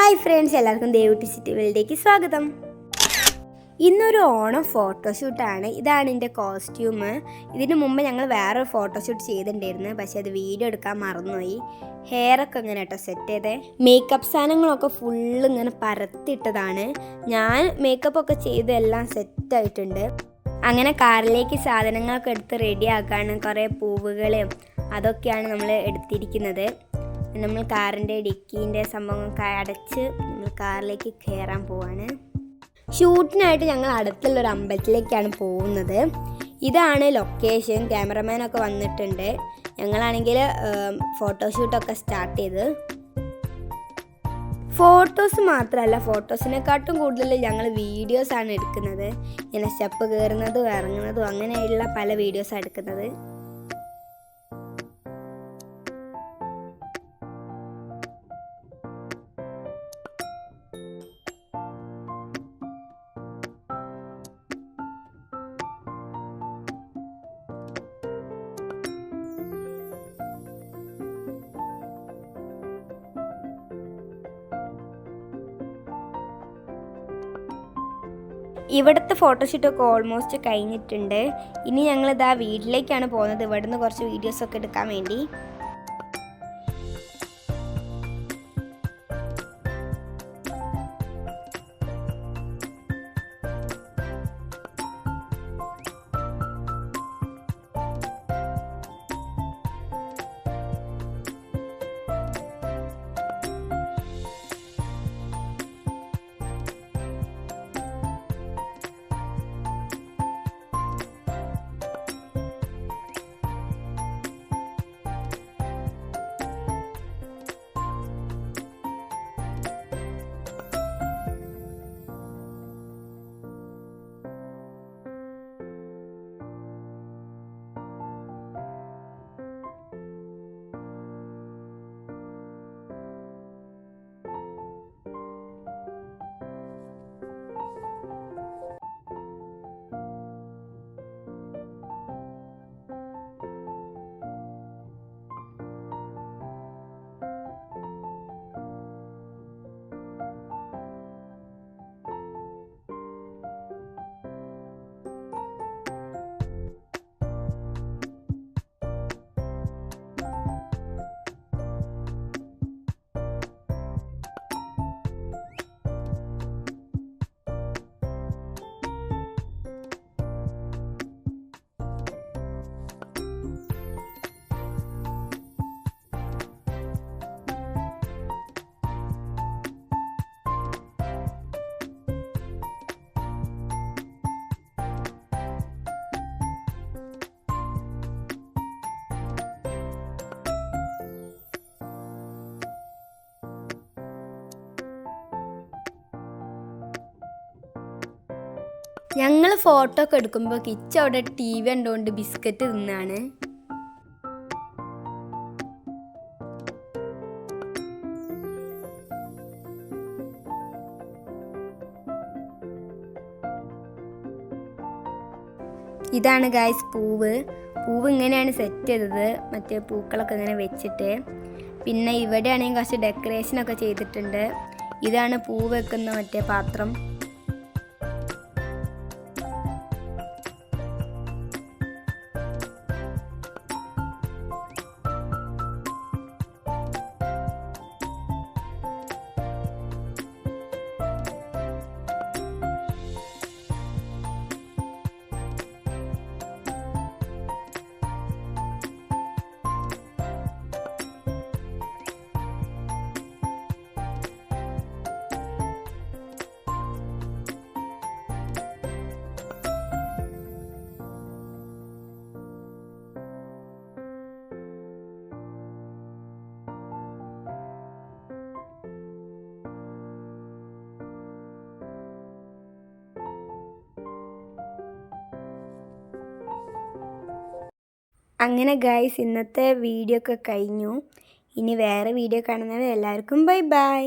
Hi friends, എല്ലാവർക്കും Devutty city വേൾഡിലേക്ക് സ്വാഗതം. ഇന്നൊരു ഓണം ഫോട്ടോഷൂട്ടാണ്. ഇതാണ് എൻ്റെ കോസ്റ്റ്യൂം. ഇതിനു മുമ്പ് ഞങ്ങൾ വേറെ ഫോട്ടോഷൂട്ട് ചെയ്തിട്ടുണ്ടായിരുന്നു, പക്ഷേ അത് വീഡിയോ എടുക്കാൻ മറന്നുപോയി. ഹെയറൊക്കെ ഇങ്ങനെ കേട്ടോ സെറ്റ് ചെയ്തേ. മേക്കപ്പ് സാധനങ്ങളൊക്കെ ഫുള്ള് ഇങ്ങനെ പരത്തിയിട്ടതാണ്. ഞാൻ മേക്കപ്പൊക്കെ ചെയ്ത് എല്ലാം സെറ്റായിട്ടുണ്ട്. അങ്ങനെ കാറിലേക്ക് സാധനങ്ങളൊക്കെ എടുത്ത് റെഡി ആക്കാണ്. കുറേ പൂവുകളും അതൊക്കെയാണ് നമ്മൾ എടുത്തിരിക്കുന്നത്. നമ്മൾ കാറിൻ്റെ ഡിക്കീൻ്റെ സംഭവങ്ങളൊക്കെ അടച്ച് നമ്മൾ കാറിലേക്ക് കയറാൻ പോവാണ്. ഷൂട്ടിനായിട്ട് ഞങ്ങൾ അടുത്തുള്ളൊരു അമ്പലത്തിലേക്കാണ് പോകുന്നത്. ഇതാണ് ലൊക്കേഷൻ. ക്യാമറമാനൊക്കെ വന്നിട്ടുണ്ട്. ഞങ്ങളാണെങ്കിൽ ഫോട്ടോഷൂട്ടൊക്കെ സ്റ്റാർട്ട് ചെയ്ത്. ഫോട്ടോസ് മാത്രമല്ല, ഫോട്ടോസിനെക്കാട്ടും കൂടുതൽ ഞങ്ങൾ വീഡിയോസാണ് എടുക്കുന്നത്. ഇങ്ങനെ സ്റ്റെപ്പ് കയറുന്നതും ഇറങ്ങുന്നതും അങ്ങനെയുള്ള പല വീഡിയോസാണ് എടുക്കുന്നത്. ഇവിടുത്തെ ഫോട്ടോഷൂട്ടൊക്കെ ഓൾമോസ്റ്റ് കഴിഞ്ഞിട്ടുണ്ട്. ഇനി ഞങ്ങളിതാ വീട്ടിലേക്കാണ് പോകുന്നത്. ഇവിടുന്ന് കുറച്ച് വീഡിയോസൊക്കെ എടുക്കാൻ വേണ്ടി. ഞങ്ങൾ ഫോട്ടോ ഒക്കെ എടുക്കുമ്പോൾ കിച്ച അവിടെ TV കണ്ടുകൊണ്ട് ബിസ്ക്കറ്റ് തിന്നാണ്. ഇതാണ് ഗായ്സ് പൂവ് ഇങ്ങനെയാണ് സെറ്റ് ചെയ്തത്. മറ്റേ പൂക്കളൊക്കെ ഇങ്ങനെ വെച്ചിട്ട്. പിന്നെ ഇവിടെയാണെങ്കിൽ കുറച്ച് ഡെക്കറേഷനൊക്കെ ചെയ്തിട്ടുണ്ട്. ഇതാണ് പൂ വെക്കുന്ന മറ്റേ പാത്രം. അങ്ങനെ ഗൈസ്, ഇന്നത്തെ വീഡിയോ ഒക്കെ കഴിഞ്ഞു. ഇനി വേറെ വീഡിയോ കാണുന്നത് എല്ലാവർക്കും ബൈ ബൈ.